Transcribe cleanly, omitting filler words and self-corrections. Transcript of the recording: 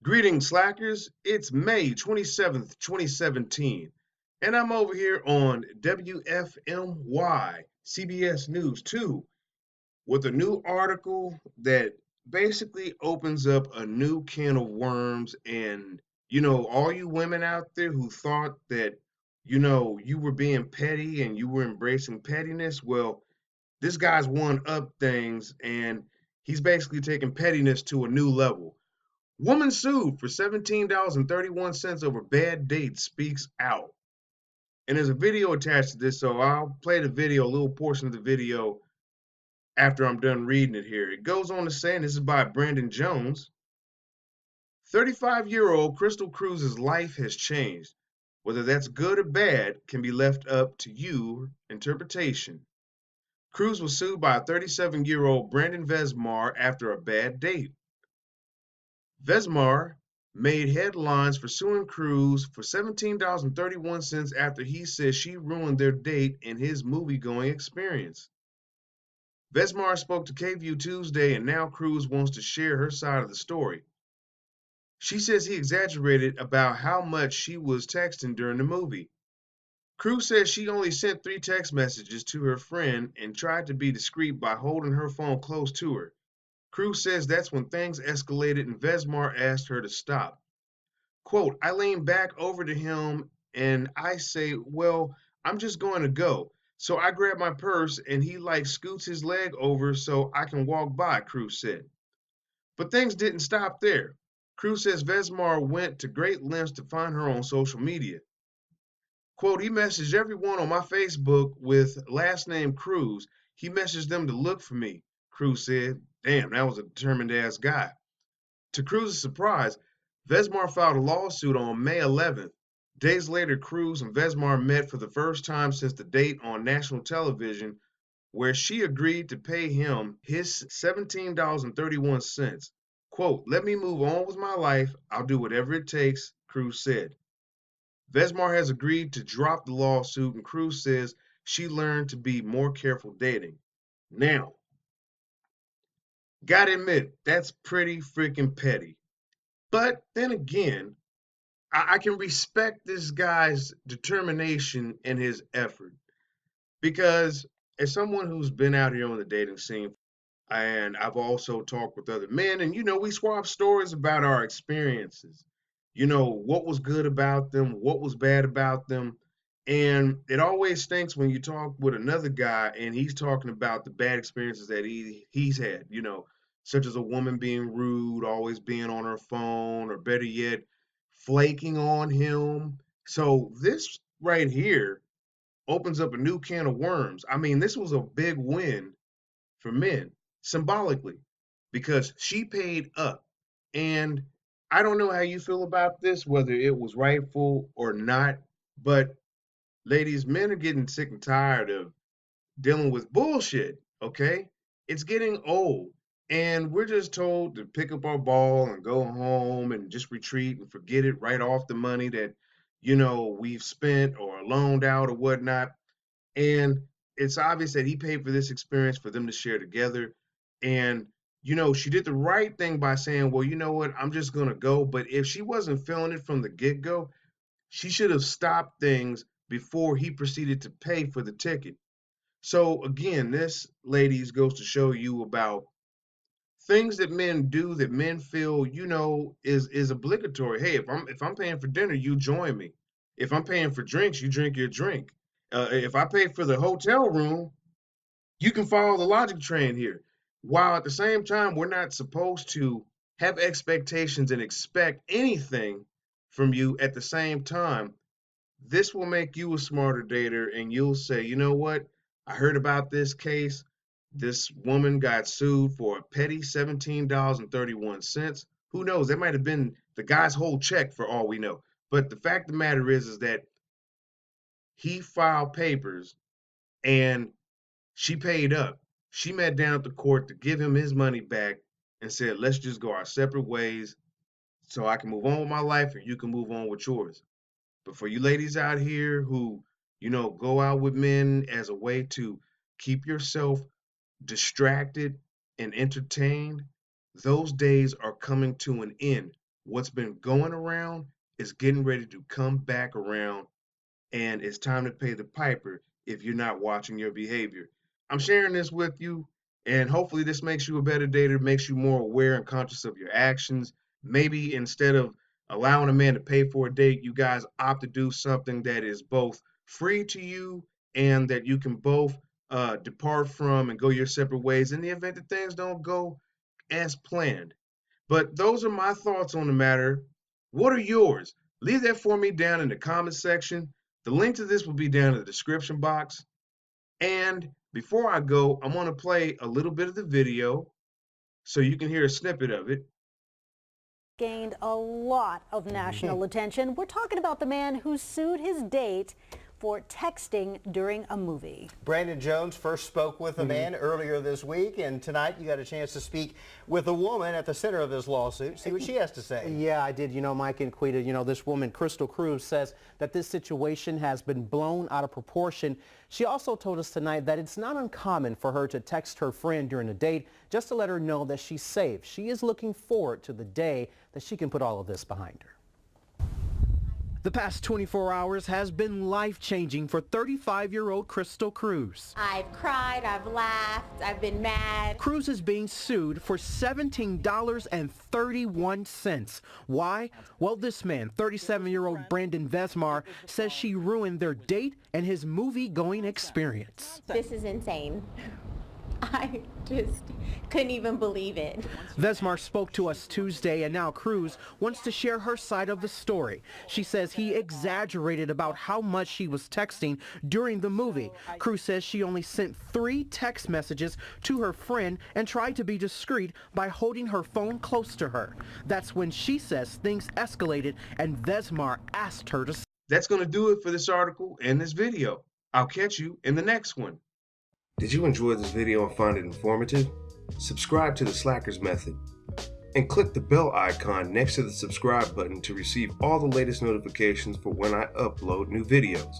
Greetings, Slackers. It's May 27th, 2017, and I'm over here on WFMY, CBS News 2, with a new article that basically opens up a new can of worms. And, all you women out there who thought that, you were being petty and you were embracing pettiness, well, this guy's one up things and he's basically taking pettiness to a new level. Woman sued for $17.31 over bad date speaks out. And there's a video attached to this, so I'll play the video, a little portion of the video, after I'm done reading it here. It goes on to say, and this is by Brandon Jones, 35-year-old Crystal Cruz's life has changed. Whether that's good or bad can be left up to you interpretation. Cruz was sued by 37-year-old Brandon Vesmar after a bad date. Vesmar made headlines for suing Cruz for $17.31 after he says she ruined their date and his movie-going experience. Vesmar spoke to KView Tuesday, and now Cruz wants to share her side of the story. She says he exaggerated about how much she was texting during the movie. Cruz says she only sent 3 text messages to her friend and tried to be discreet by holding her phone close to her. Cruz says that's when things escalated and Vesmar asked her to stop. Quote, I lean back over to him and I say, well, I'm just going to go. So I grab my purse and he like scoots his leg over so I can walk by, Cruz said. But things didn't stop there. Cruz says Vesmar went to great lengths to find her on social media. Quote, he messaged everyone on my Facebook with last name Cruz. He messaged them to look for me, Cruz said. Damn, that was a determined ass guy. To Cruz's surprise, Vesmar filed a lawsuit on May 11th. Days later, Cruz and Vesmar met for the first time since the date on national television, where she agreed to pay him his $17.31. Quote, let me move on with my life. I'll do whatever it takes, Cruz said. Vesmar has agreed to drop the lawsuit, and Cruz says she learned to be more careful dating. Now, gotta admit, that's pretty freaking petty. But then again, I can respect this guy's determination and his effort because as someone who's been out here on the dating scene, and I've also talked with other men, and we swap stories about our experiences. What was good about them, what was bad about them. And it always stinks when you talk with another guy and he's talking about the bad experiences that he's had, such as a woman being rude, always being on her phone, or better yet, flaking on him. So this right here opens up a new can of worms. I mean, this was a big win for men symbolically because she paid up. And I don't know how you feel about this, whether it was rightful or not, but ladies, men are getting sick and tired of dealing with bullshit, okay? It's getting old. And we're just told to pick up our ball and go home and just retreat and forget it right off the money that, we've spent or loaned out or whatnot. And it's obvious that he paid for this experience for them to share together. And, she did the right thing by saying, well, you know what, I'm just going to go. But if she wasn't feeling it from the get go, she should have stopped things before he proceeded to pay for the ticket. So again, this, ladies, goes to show you about things that men do that men feel, is obligatory. Hey, if I'm paying for dinner, you join me. If I'm paying for drinks, you drink your drink. If I pay for the hotel room, you can follow the logic train here. While at the same time, we're not supposed to have expectations and expect anything from you at the same time. This will make you a smarter dater, and you'll say, you know what? I heard about this case. This woman got sued for a petty $17.31. Who knows? That might have been the guy's whole check for all we know. But the fact of the matter is that he filed papers and she paid up. She met down at the court to give him his money back and said, let's just go our separate ways so I can move on with my life and you can move on with yours. But for you ladies out here who, go out with men as a way to keep yourself distracted and entertained, those days are coming to an end. what's been going around is getting ready to come back around, and it's time to pay the piper if you're not watching your behavior. I'm sharing this with you, and hopefully, this makes you a better dater, makes you more aware and conscious of your actions. Maybe instead of allowing a man to pay for a date, you guys opt to do something that is both free to you and that you can both depart from and go your separate ways in the event that things don't go as planned. But those are my thoughts on the matter. What are yours? Leave that for me down in the comment section. The link to this will be down in the description box. And before I go, I'm going to play a little bit of the video so you can hear a snippet of it. Gained a lot of national attention. We're talking about the man who sued his date for texting during a movie. Brandon Jones first spoke with a man earlier this week, and tonight you got a chance to speak with a woman at the center of this lawsuit. See what she has to say. Yeah, I did. You know, Mike and Quita, this woman, Crystal Cruz, says that this situation has been blown out of proportion. She also told us tonight that it's not uncommon for her to text her friend during a date just to let her know that she's safe. She is looking forward to the day that she can put all of this behind her. The past 24 hours has been life-changing for 35-year-old Crystal Cruz. I've cried, I've laughed, I've been mad. Cruz is being sued for $17.31. Why? Well, this man, 37-year-old Brandon Vesmar, says she ruined their date and his movie-going experience. This is insane. I just couldn't even believe it. Vesmar spoke to us Tuesday, and now Cruz wants to share her side of the story. She says he exaggerated about how much she was texting during the movie. Cruz says she only sent 3 text messages to her friend and tried to be discreet by holding her phone close to her. That's when she says things escalated and Vesmar asked her to. That's going to do it for this article and this video. I'll catch you in the next one. Did you enjoy this video and find it informative? Subscribe to the Slackers Method and click the bell icon next to the subscribe button to receive all the latest notifications for when I upload new videos.